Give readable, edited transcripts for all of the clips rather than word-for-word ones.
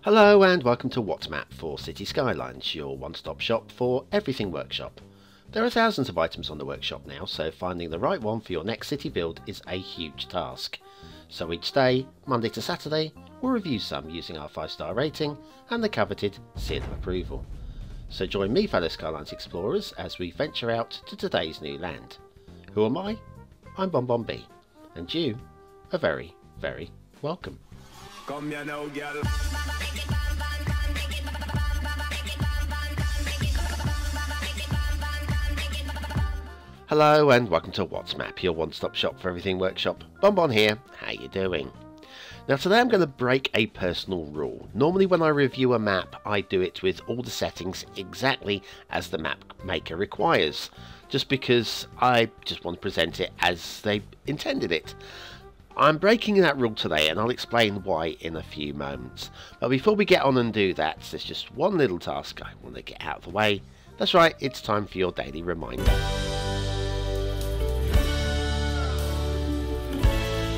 Hello and welcome to What's Map for Cities Skylines, your one-stop shop for everything workshop. There are thousands of items on the workshop now, so finding the right one for your next city build is a huge task. So each day, Monday to Saturday, we'll review some using our 5-star rating and the coveted seal of approval. So join me, fellow Skylines explorers, as we venture out to today's new land. Who am I? I'm BonBonB, and you are very, very welcome. Come here now, girl. Hello and welcome to What's Map, your one-stop shop for everything workshop. BonBon here, how you doing? Now today I'm going to break a personal rule. Normally when I review a map I do it with all the settings exactly as the map maker requires, just because I just want to present it as they intended it. I'm breaking that rule today and I'll explain why in a few moments. But before we get on and do that, there's just one little task I want to get out of the way. That's right, it's time for your daily reminder.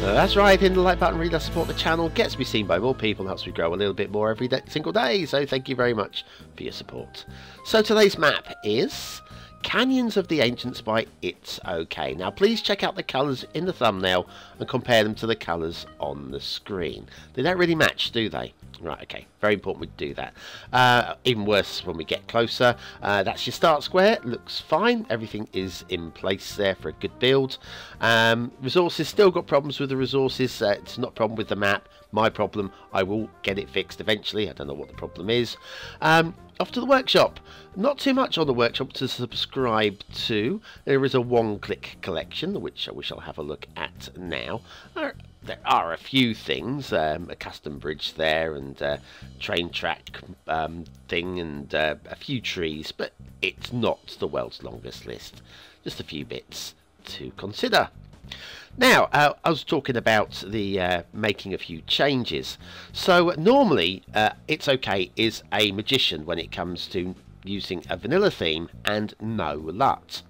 That's right, hitting the like button really does support the channel, gets me seen by more people and helps me grow a little bit more every single day, so thank you very much for your support. So today's map is Canyons of the Ancients by It's OK. Now please check out the colours in the thumbnail and compare them to the colours on the screen. They don't really match, do they? Right, okay, very important we do that. Even worse when we get closer. That's your start square, looks fine, everything is in place there for a good build. Resources, still got problems with the resources, it's not a problem with the map, my problem, I will get it fixed eventually, I don't know what the problem is. Off to the workshop. Not too much on the workshop to subscribe to. There is a one-click collection, which I wish I'll have a look at now. There are a few things, a custom bridge there and train track thing and a few trees, but it's not the world's longest list. Just a few bits to consider. Now, I was talking about the making a few changes. So normally, It's OK is a magician when it comes to using a vanilla theme and no LUT.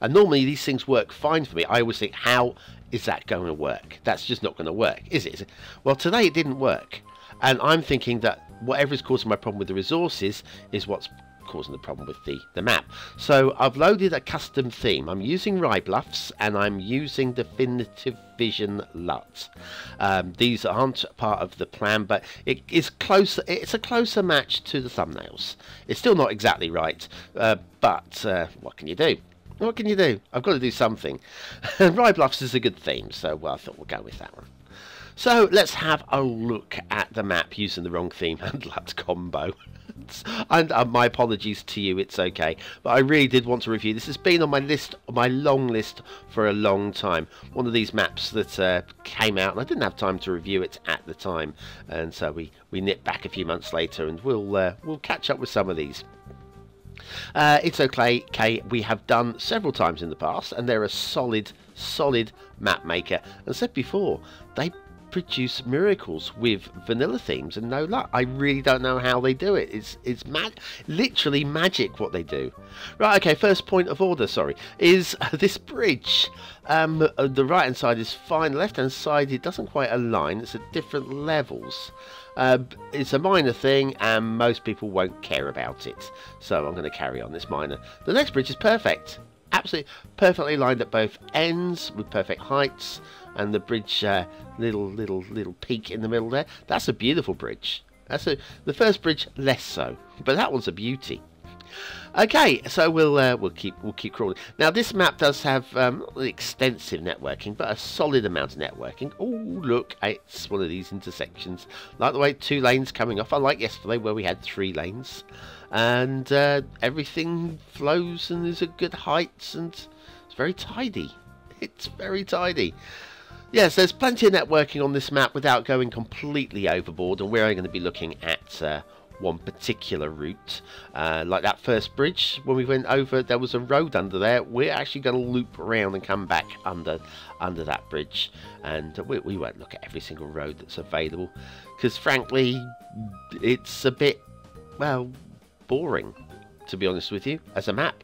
And normally these things work fine for me. I always think, how is that going to work? That's just not going to work, is it? Well, today it didn't work. And I'm thinking that whatever is causing my problem with the resources is what's causing the problem with the map. So I've loaded a custom theme. I'm using Rye Bluffs and I'm using Definitive Vision LUT. These aren't part of the plan, but it is close. It's a closer match to the thumbnails. It's still not exactly right, but what can you do? What can you do? I've got to do something. Rye Bluffs is a good theme, so well, I thought we'll go with that one. So let's have a look at the map using the wrong theme and LUT combo. And my apologies to you, It's OK, but I really did want to review. This has been on my list, my long list, for a long time. One of these maps that came out and I didn't have time to review it at the time, and so we nipped back a few months later and we'll catch up with some of these. It's OK, we have done several times in the past, and they're a solid map maker. And said before, they produce miracles with vanilla themes and no LUT. I really don't know how they do it. It's literally magic what they do. Right, okay, first point of order, sorry, is this bridge. The right hand side is fine, the left hand side it doesn't quite align, it's at different levels. It's a minor thing and most people won't care about it, so I'm going to carry on. It's minor. The next bridge is perfect, absolutely perfectly lined at both ends with perfect heights, and the bridge little peak in the middle there, that's a beautiful bridge. The first bridge less so, but that one's a beauty. Okay, so we'll keep crawling. Now this map does have not extensive networking, but a solid amount of networking. Oh look, it's one of these intersections. Like the way 2 lanes coming off. Unlike yesterday where we had 3 lanes, and everything flows and is at good heights and it's very tidy. It's very tidy. Yes, there's plenty of networking on this map without going completely overboard, and we're only going to be looking at one particular route. Like that first bridge, when we went over, there was a road under there. We're actually going to loop around and come back under that bridge, and we won't look at every single road that's available, because frankly, it's a bit, well, boring, to be honest with you, as a map.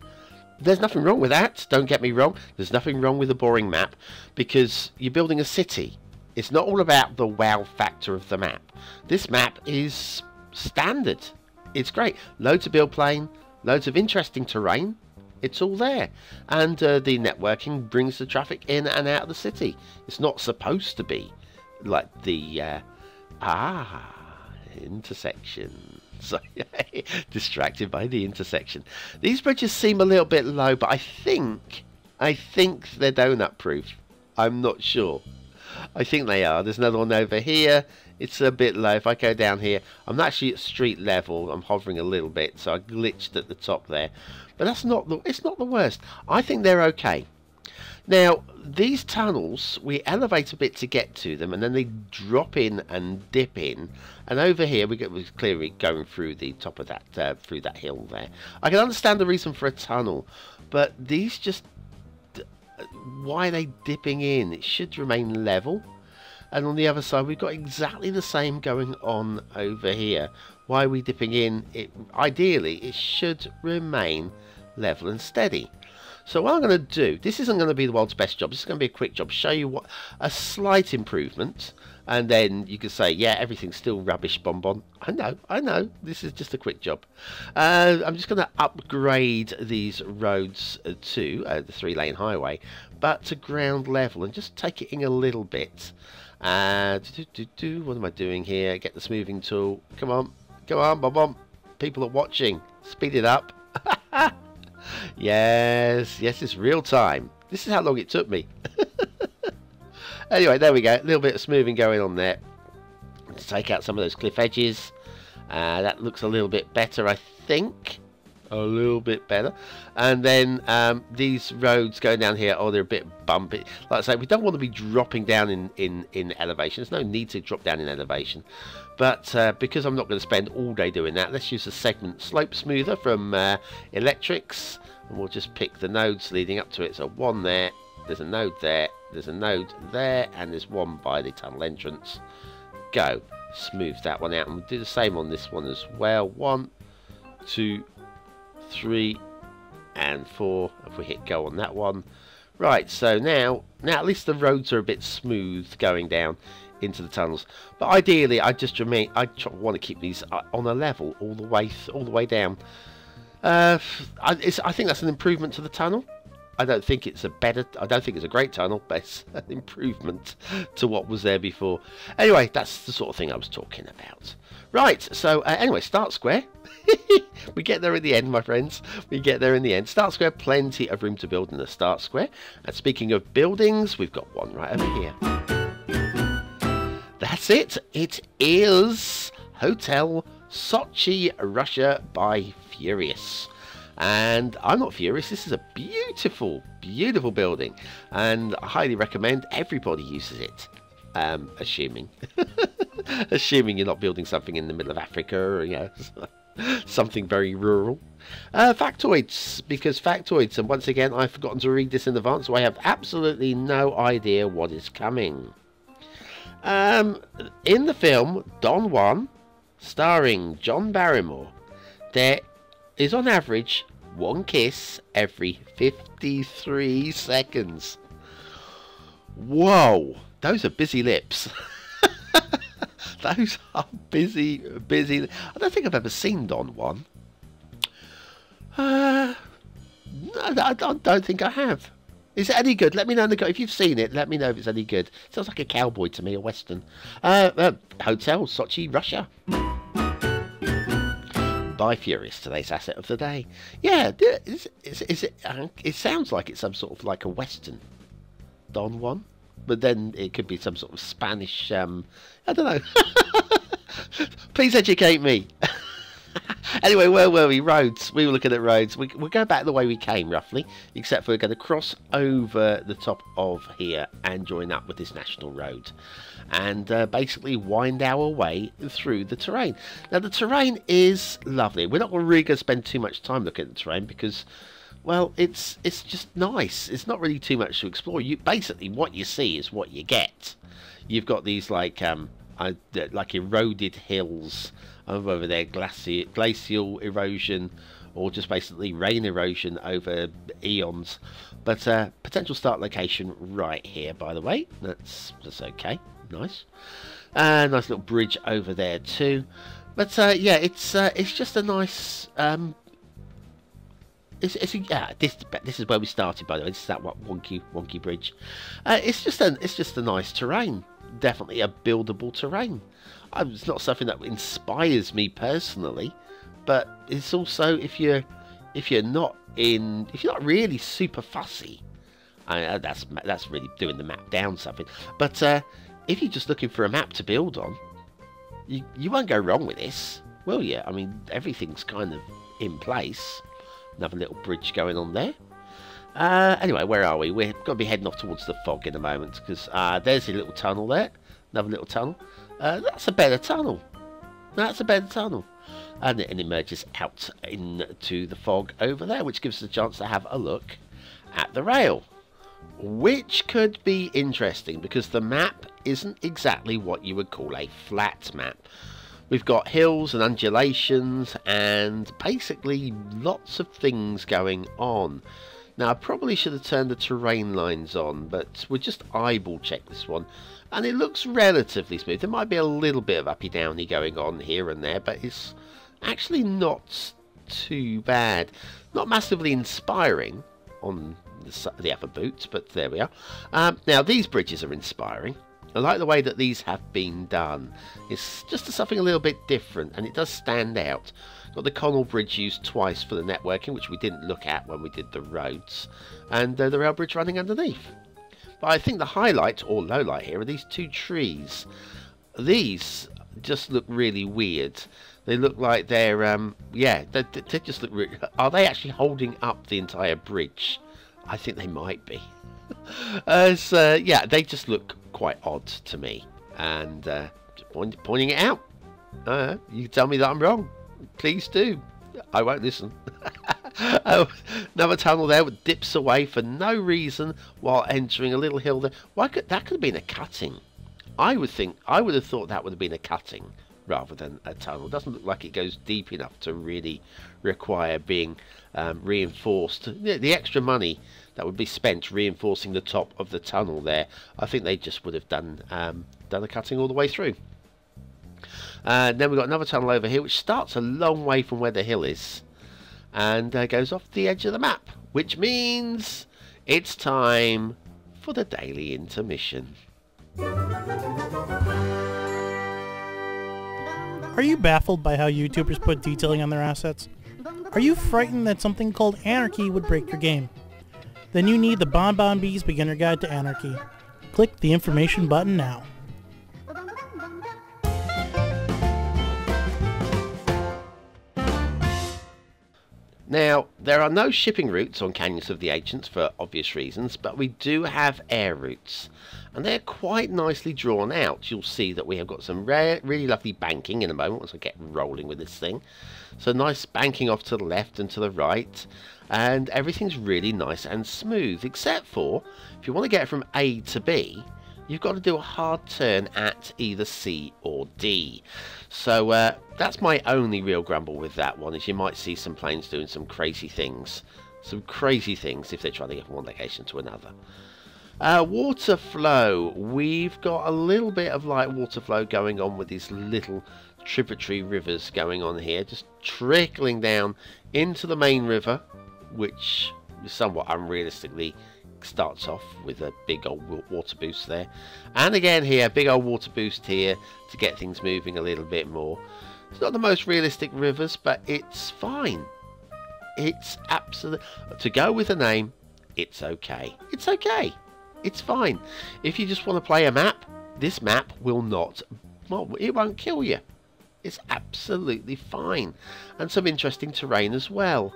There's nothing wrong with that, don't get me wrong. There's nothing wrong with a boring map, because you're building a city. It's not all about the wow factor of the map. This map is standard. It's great. Loads of build plane, loads of interesting terrain. It's all there. And the networking brings the traffic in and out of the city. It's not supposed to be like the intersection. So distracted by the intersection. These bridges seem a little bit low, but I think they're donut proof. I'm not sure. I think they are. There's another one over here. It's a bit low. If I go down here, I'm actually at street level. I'm hovering a little bit, so I glitched at the top there. But it's not the worst. I think they're okay. Now, these tunnels, we elevate a bit to get to them, and then they drop in and dip in. And over here, we're clearly going through the top of that, through that hill there. I can understand the reason for a tunnel, but these just, why are they dipping in? It should remain level. And on the other side, we've got exactly the same going on over here. Why are we dipping in? Ideally, it should remain level and steady. So what I'm going to do, this isn't going to be the world's best job. This is going to be a quick job. Show you a slight improvement. And then you can say, yeah, everything's still rubbish, BonBon. I know. This is just a quick job. I'm just going to upgrade these roads to the 3-lane highway, but to ground level, and just take it in a little bit. What am I doing here? Get the smoothing tool. Come on, BonBon. People are watching. Speed it up. Yes, it's real time. This is how long it took me. Anyway, there we go. A little bit of smoothing going on there to take out some of those cliff edges. That looks a little bit better, I think. A little bit better. And then these roads going down here, they're a bit bumpy. Like I say, we don't want to be dropping down in elevation. There's no need to drop down in elevation. But because I'm not going to spend all day doing that, let's use the segment slope smoother from Electrics. And we'll just pick the nodes leading up to it. So one there, there's a node there, there's a node there, and there's one by the tunnel entrance. Go. Smooth that one out. And we'll do the same on this one as well. 1, 2, 3, and 4. If we hit go on that one. Right, so now at least the roads are a bit smooth going down into the tunnels. But ideally, I want to keep these on a level all the way down. I think that's an improvement to the tunnel. I don't think it's a great tunnel, but it's an improvement to what was there before. Anyway, that's the sort of thing I was talking about. Right, so anyway, start square. We get there in the end, my friends. We get there in the end. Start square, plenty of room to build in the start square. And speaking of buildings, we've got one right over here. That's it. It is Hotel Sochi, Russia by Furious. And I'm not furious. This is a beautiful, beautiful building, and I highly recommend everybody uses it. Assuming you're not building something in the middle of Africa, or something very rural. Factoids, and once again I've forgotten to read this in advance, so I have absolutely no idea what is coming. In the film Don Juan, starring John Barrymore, there is on average one kiss every 53 seconds. Whoa, those are busy lips. Those are busy. I don't think I've ever seen Don Juan. No, I don't think I have. Is it any good? Let me know in the if you've seen it. Let me know if it's any good. Sounds like a cowboy to me, a western. Hotel Sochi, Russia. By Furious, today's asset of the day. Yeah, is it? It sounds like it's some sort of like a western, Don Juan, but then it could be some sort of Spanish. I don't know. Please educate me. Anyway, where were we? Roads. We were looking at roads. We'll go back the way we came, roughly, except for we're going to cross over the top of here and join up with this national road, and basically wind our way through the terrain. Now, the terrain is lovely. We're not really going to spend too much time looking at the terrain because, well, it's just nice. It's not really too much to explore. Basically, what you see is what you get. You've got these like eroded hills over there, glacial erosion, or just basically rain erosion over eons. But potential start location right here, by the way. That's okay. Nice. Nice little bridge over there too. But yeah, it's just a nice. Yeah. This is where we started, by the way. This is that wonky bridge. It's just a nice terrain. Definitely a buildable terrain. It's not something that inspires me personally, but it's also if you're not really super fussy. That's really doing the map down something. But if you're just looking for a map to build on, you won't go wrong with this, will you? I mean, everything's kind of in place. Another little bridge going on there. Anyway, where are we? We're going to be heading off towards the fog in a moment, because there's a little tunnel there. Another little tunnel. That's a better tunnel. That's a better tunnel. And it emerges out into the fog over there, which gives us a chance to have a look at the rail. Which could be interesting, because the map isn't exactly what you would call a flat map. We've got hills and undulations and basically lots of things going on. Now, I probably should have turned the terrain lines on, but we'll just eyeball check this one. And it looks relatively smooth. There might be a little bit of uppy-downy going on here and there, but it's actually not too bad. Not massively inspiring on the upper boots, but there we are. Now, these bridges are inspiring. I like the way that these have been done. It's just something a little bit different, and it does stand out. Got the Connell Bridge used twice for the networking, which we didn't look at when we did the roads, and the rail bridge running underneath. But I think the highlight, or low light here, are these two trees. These just look really weird. They look like they're, yeah, they just look really... Are they actually holding up the entire bridge? I think they might be. Yeah, they just look quite odd to me, and pointing it out. You tell me that I'm wrong, please do. I won't listen. Another tunnel there that dips away for no reason while entering a little hill there. That could have been a cutting. I would have thought that would have been a cutting rather than a tunnel. It doesn't look like it goes deep enough to really require being reinforced. The extra money that would be spent reinforcing the top of the tunnel there, I think they just would have done a cutting all the way through. Then we've got another tunnel over here which starts a long way from where the hill is and goes off the edge of the map, which means it's time for the daily intermission. Are you baffled by how YouTubers put detailing on their assets? Are you frightened that something called Anarchy would break your game? Then you need the BonBonB's Beginner Guide to Anarchy. Click the information button now. Now, there are no shipping routes on Canyons of the Ancients for obvious reasons, but we do have air routes, and they're quite nicely drawn out. You'll see that we have got some really lovely banking in a moment once I get rolling with this thing. So nice banking off to the left and to the right, and everything's really nice and smooth, except for if you want to get from A to B, you've got to do a hard turn at either C or D. So that's my only real grumble with that one, is you might see some planes doing some crazy things. Some crazy things if they're trying to get from one location to another. Water flow. We've got a little bit of light water flow going on with these little tributary rivers going on here, just trickling down into the main river, which somewhat unrealistically starts off with a big old water boost there, and again here, big old water boost here to get things moving a little bit more. It's not the most realistic rivers, but it's fine. It's absolute, to go with the name, it's okay. It's okay. It's fine. If you just want to play a map, this map will not, well, it won't kill you. It's absolutely fine. And some interesting terrain as well.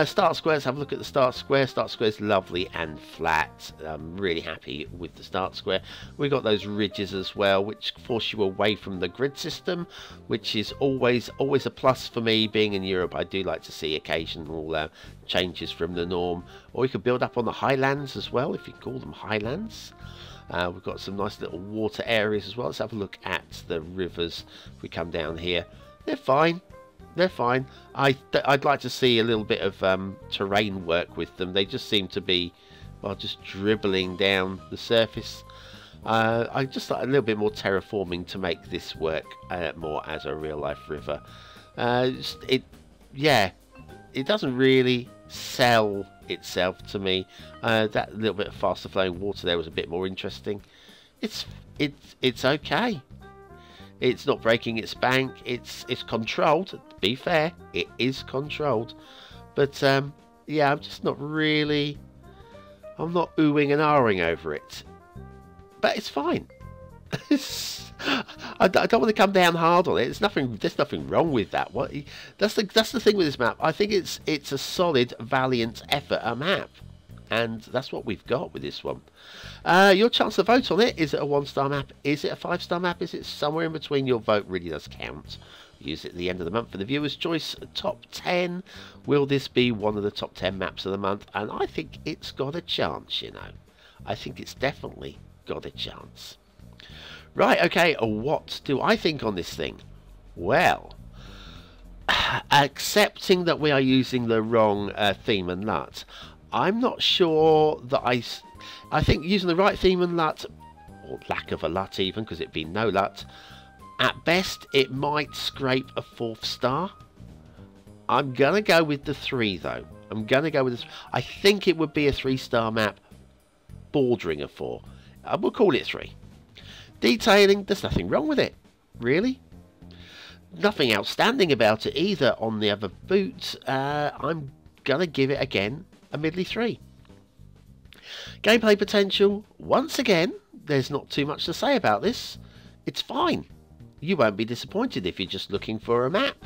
Start square, let's have a look at the start square. Start square is lovely and flat. I'm really happy with the start square. We've got those ridges as well, which force you away from the grid system, which is always a plus for me. Being in Europe, I do like to see occasional changes from the norm. Or we could build up on the highlands as well, if you call them highlands. We've got some nice little water areas as well. Let's have a look at the rivers. If we come down here, they're fine. They're fine. I'd like to see a little bit of terrain work with them. They just seem to be, well, just dribbling down the surface. I just like a little bit more terraforming to make this work more as a real life river. Yeah, it doesn't really sell itself to me. That little bit of faster flowing water there was a bit more interesting. It's okay. It's not breaking its bank. It's controlled. To be fair, it is controlled. But yeah, I'm just not really. I'm not oohing and ahhing over it. But it's fine. I don't want to come down hard on it. There's nothing wrong with that. That's the thing with this map. I think it's a solid, valiant effort a map, and that's what we've got with this one. Your chance to vote on it: is it a 1-star map? Is it a 5-star map? Is it somewhere in between? Your vote really does count. Use it at the end of the month for the viewers' choice top 10. Will this be one of the top 10 maps of the month? And I think it's got a chance. You know, I think it's definitely got a chance. Right, okay, what do I think on this thing? Well, accepting that we are using the wrong theme and LUT, I'm not sure that I think using the right theme and LUT, or lack of a LUT even, because it'd be no LUT, at best it might scrape a 4th star. I'm going to go with the 3 though. I'm going to go with this. I think it would be a 3-star map bordering a 4. I will call it 3. Detailing, there's nothing wrong with it, really. Nothing outstanding about it either on the other boot. I'm going to give it, again, a middly 3. Gameplay potential, once again, there's not too much to say about this. It's fine. You won't be disappointed if you're just looking for a map.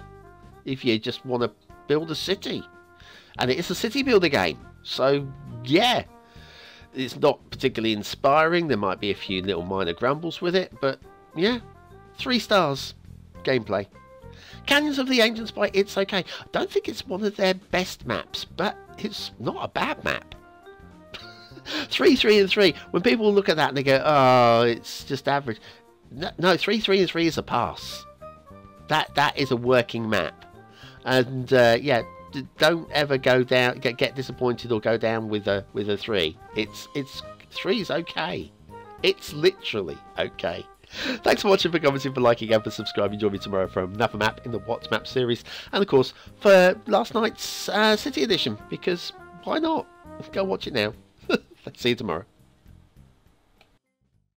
If you just want to build a city. And it is a city builder game. So, yeah. It's not particularly inspiring. There might be a few little minor grumbles with it, but yeah, 3 stars. Gameplay. Canyons of the Ancients by It's Okay. I don't think it's one of their best maps, but it's not a bad map. 3, 3 and 3. When people look at that and they go, oh, it's just average. No, 3, 3 and 3 is a pass. That is a working map. And yeah, don't ever go down, get disappointed or go down with a 3. It's 3 is okay. It's literally okay. Thanks for watching, for commenting, for liking, and for subscribing. Join me tomorrow for another map in the What's Map series, and of course for last night's City Edition, because why not? Go watch it now. See you tomorrow.